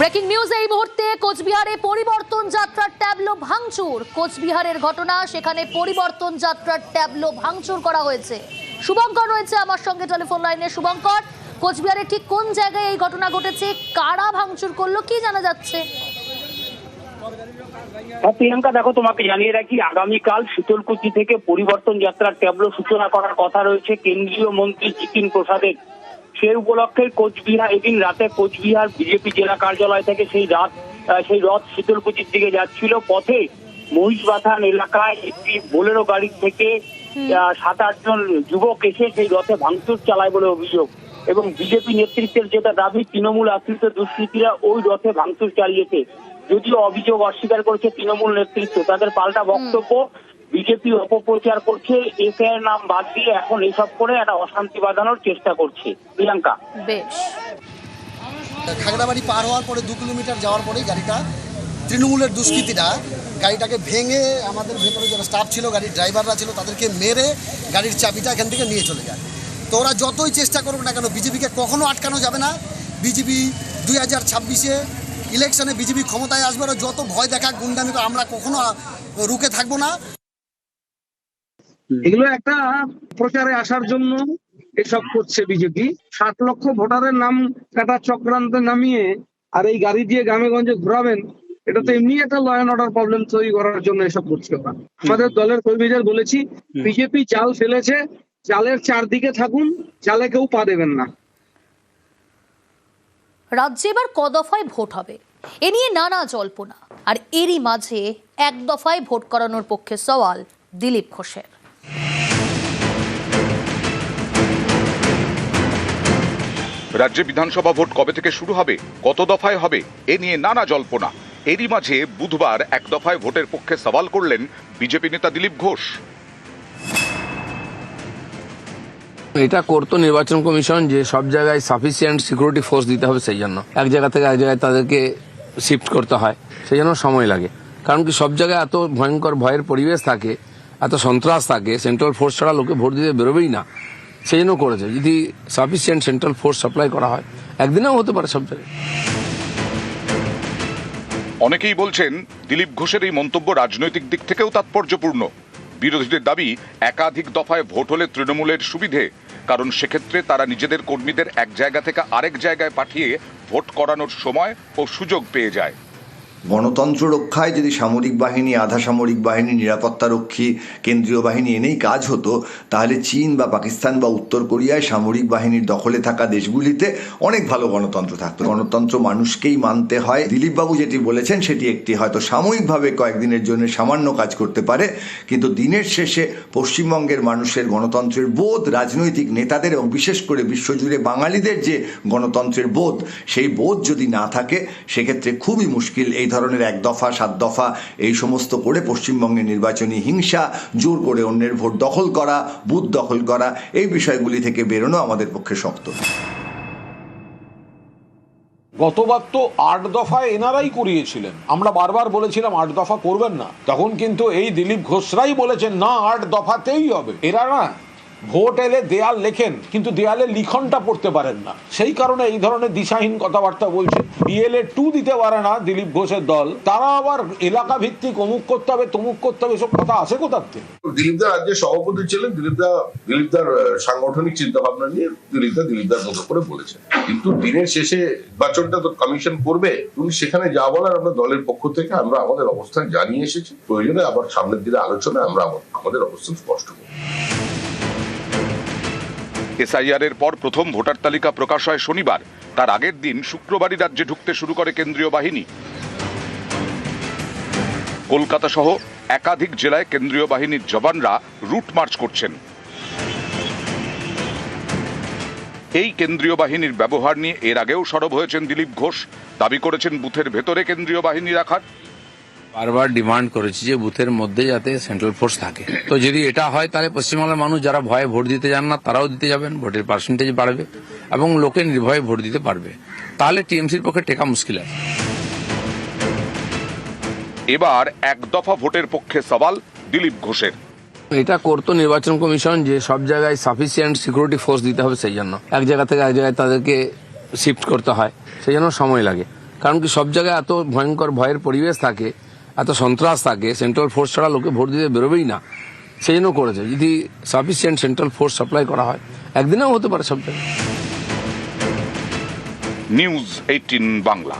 Breaking news এই মুহূর্তে কোচবিহারে পরিবর্তন যাত্রার ট্যাবলো ভাঙচুর। কোচবিহারের ঘটনা, সেখানে পরিবর্তন যাত্রার ট্যাবলো ভাঙচুর করা হয়েছে। শুভঙ্কর রয়েছে আমার সঙ্গে টেলিফোন লাইনে। শুভঙ্কর, কোচবিহারে ঠিক কোন জায়গায় এই ঘটনা ঘটেছে, কারা ভাঙচুর করলো, কি জানা যাচ্ছে? প্রিয়াঙ্কা, দেখো, তোমাকে জানিয়ে রাখি, আগামীকাল শীতলকুচি থেকে পরিবর্তন যাত্রার ট্যাবলো সূচনা করার কথা রয়েছে কেন্দ্রীয় মন্ত্রী জিতিন প্রসাদের। সেই উপলক্ষে এদিন রাতে কোচবিহার বিজেপি জেলা কার্যালয় থেকে সেই রথ শীতলকুচির দিকে যাচ্ছিল। পথে মহিষবাথান এলাকায় একটি বোলেরো গাড়ি থেকে 7-8 জন যুবক এসে সেই রথে ভাঙচুর চালায় বলে অভিযোগ। এবং বিজেপি নেতৃত্বের যেটা দাবি, তৃণমূল আশ্রিত দুষ্কৃতীরা ওই রথে ভাঙচুর চালিয়েছে। যদিও অভিযোগ অস্বীকার করেছে তৃণমূল নেতৃত্ব। তাদের পাল্টা বক্তব্য, বিজেপি অপপ্রচার করছে, এসআইয়ের নাম বাদ দিয়ে এখন এসব করে একটা অশান্তি বাঁধানোর চেষ্টা করছে। প্রিয়াঙ্কা, বেশ। খাগড়াবাড়ি পার হওয়ার পরে 2 কিলোমিটার যাওয়ার পরেই গাড়িটা তৃণমূলের দুষ্কৃতীরা গাড়িটাকে ভেঙে, আমাদের ভেতরে যারা স্টাফ ছিল, গাড়ির ড্রাইভাররা ছিল, তাদেরকে মেরে গাড়ির চাবিটা এখান থেকে নিয়ে চলে যায়। তো ওরা যতই চেষ্টা করুক না কেন, বিজেপিকে কখনো আটকানো যাবে না। বিজেপি 2026-এ ইলেকশনে বিজেপি ক্ষমতায় আসবে, ওরা যত ভয় দেখা গুন্ডামি, আমরা কখনো রুখে থাকবো না। এগুলো একটা প্রচারে আসার জন্য এসব করছে বিজেপি। 7 লক্ষ ভোটারের নাম কাটা চক্রান্তে নামিয়ে আর এই গাড়ি দিয়ে গ্রামে গঞ্জে ঘোরাবেন, এটা তো এমনি একটা ল অ্যান্ড অর্ডার প্রবলেম তৈরি করার জন্য এসব করছে ওরা। আমাদের দলের কর্মীদের বলেছি, বিজেপি চাল ফেলেছে, চালের চারদিকে থাকুন, চালে কেউ পা দেবেন না। রাজ্যে এবার কদফায় ভোট হবে, এ নিয়ে নানা জল্পনা। আর এরই মাঝে এক দফায় ভোট করানোর পক্ষে সওয়াল দিলীপ ঘোষের। রাজ্যে বিধানসভা ভোট কবে থেকে শুরু হবে, কত দফায় হবে, এ নিয়ে নানা জল্পনা। এরই মাঝে বুধবার এক দফায় ভোটের পক্ষে সওয়াল করলেন বিজেপি নেতা দিলীপ ঘোষ। এটা করতো নির্বাচন কমিশন, যে সব জায়গায় সাফিসিয়েন্ট সিকিউরিটি ফোর্স দিতে হবে, সেই জন্য এক জায়গা থেকে এক জায়গায় তাদেরকে শিফট করতে হয়, সেই জন্য সময় লাগে। কারণ কি, সব জায়গায় এত ভয়ঙ্কর ভয়ের পরিবেশ থাকে, এত সন্ত্রাস থাকে, সেন্ট্রাল ফোর্স ছাড়া লোকে ভোট দিতে বেরোবেই না, সেই জন্য করেছে। যদি সাফিসিয়েন্ট সেন্ট্রাল ফোর্স সাপ্লাই করা হয়, একদিনেও হতে পারে সব জায়গায়। অনেকেই বলছেন দিলীপ ঘোষের এই মন্তব্য রাজনৈতিক দিক থেকেও তাৎপর্যপূর্ণ। বিরোধীদের দাবি, একাধিক দফায় ভোট হলে তৃণমূলের সুবিধে, কারণ সেক্ষেত্রে তারা নিজেদের কর্মীদের এক জায়গা থেকে আরেক জায়গায় পাঠিয়ে ভোট করানোর সময় ও সুযোগ পেয়ে যায়। গণতন্ত্র রক্ষায় যদি সামরিক বাহিনী, আধা সামরিক বাহিনী, নিরাপত্তারক্ষী, কেন্দ্রীয় বাহিনী এনেই কাজ হতো, তাহলে চীন বা পাকিস্তান বা উত্তর কোরিয়ায় সামরিক বাহিনীর দখলে থাকা দেশগুলিতে অনেক ভালো গণতন্ত্র থাকতো। গণতন্ত্র মানুষকেই মানতে হয়। দিলীপবাবু যেটি বলেছেন সেটি একটি হয়তো সাময়িকভাবে কয়েকদিনের জন্য সামান্য কাজ করতে পারে, কিন্তু দিনের শেষে পশ্চিমবঙ্গের মানুষের গণতন্ত্রের বোধ, রাজনৈতিক নেতাদের এবং বিশেষ করে বিশ্বজুড়ে বাঙালিদের যে গণতন্ত্রের বোধ, সেই বোধ যদি না থাকে, সেক্ষেত্রে খুবই মুশকিল এই ধরনের 1 দফা 7 দফা এই সমস্ত করে পশ্চিমবঙ্গের নির্বাচনী হিংসা, জোর করে অন্যের ভোট দখল করা, বুথ দখল করা, এই বিষয়গুলি থেকে বেরোনো আমাদের পক্ষে শক্ত। গতবার তো 8 দফায় এনারাই করিয়েছিলেন, আমরা বারবার বলেছিলাম 8 দফা করবেন না, তখন কিন্তু এই দিলীপ ঘোষরাই বলেছেন না, 8 দফাতেই হবে। এরা না ভোট এলে দেয়াল লেখেন, কিন্তু দেয়ালে লিখনটা পড়তে পারেন না, সেই কারণে এই ধরনের দিশাহীন কথাবার্তা বলছে। বিএলএ 2 দিতে পারে না দিলীপ ঘোষের দল, তারা আবার এলাকা ভিত্তিক অমুক করতে হবে, তমুক করতে হবে, এসব কথা আসে কোথার থেকে? দিলীপদা রাজ্যের সভাপতি ছিলেন, দিলীপদার সাংগঠনিক চিন্তা ভাবনা নিয়ে দিলীপদার মতো করে বলেছেন। কিন্তু দিনের শেষে নির্বাচনটা তো কমিশন করবে, তুমি সেখানে যা বলার আমরা দলের পক্ষ থেকে আমরা আমাদের অবস্থান জানিয়ে এসেছি। প্রয়োজনে আবার সামনের দিনে আলোচনা আমরা আমাদের অবস্থান স্পষ্ট করব। এসআইআর এর পর প্রথম ভোটার তালিকা প্রকাশ হয় শনিবার। তার আগের দিন শুক্রবারই রাজ্যে ঢুকতে শুরু করে কেন্দ্রীয় বাহিনী। কলকাতা সহ একাধিক জেলায় কেন্দ্রীয় বাহিনীর জওয়ানরা রুট মার্চ করছেন। এই কেন্দ্রীয় বাহিনীর ব্যবহার নিয়ে এর আগেও সরব হয়েছেন দিলীপ ঘোষ। দাবি করেছেন বুথের ভেতরে কেন্দ্রীয় বাহিনী রাখার। বারবার ডিমান্ড করেছি যে বুথের মধ্যে যাতে সেন্ট্রাল ফোর্স থাকে। তো যদি এটা হয়, তাহলে পশ্চিমবাংলার মানুষ যারা ভয়ে ভোট দিতে যান না, তারাও দিতে যাবেন, ভোটের পার্সেন্টেজ বাড়বে এবং লোকে নির্ভয়ে ভোট দিতে পারবে। তাহলে টিএমসির পক্ষে টেকা মুশকিল আছে। এবার 1 দফা ভোটের পক্ষে সওয়াল দিলীপ ঘোষের। এটা করতো নির্বাচন কমিশন, যে সব জায়গায় সাফিসিয়েন্ট সিকিউরিটি ফোর্স দিতে হবে, সেই জন্য এক জায়গা থেকে এক জায়গায় তাদেরকে শিফট করতে হয়, সেই জন্য সময় লাগে। কারণ কি সব জায়গায় এত ভয়ঙ্কর ভয়ের পরিবেশ থাকে, এত সন্ত্রাস থাকে, সেন্ট্রাল ফোর্স ছাড়া লোকে ভোট দিতে বেরোবেই না, সেই জন্য করেছে। যদি সাফিসিয়েন্ট সেন্ট্রাল ফোর্স সাপ্লাই করা হয় একদিনেও হতে পারে সব জায়গায়। নিউজ 18 বাংলা।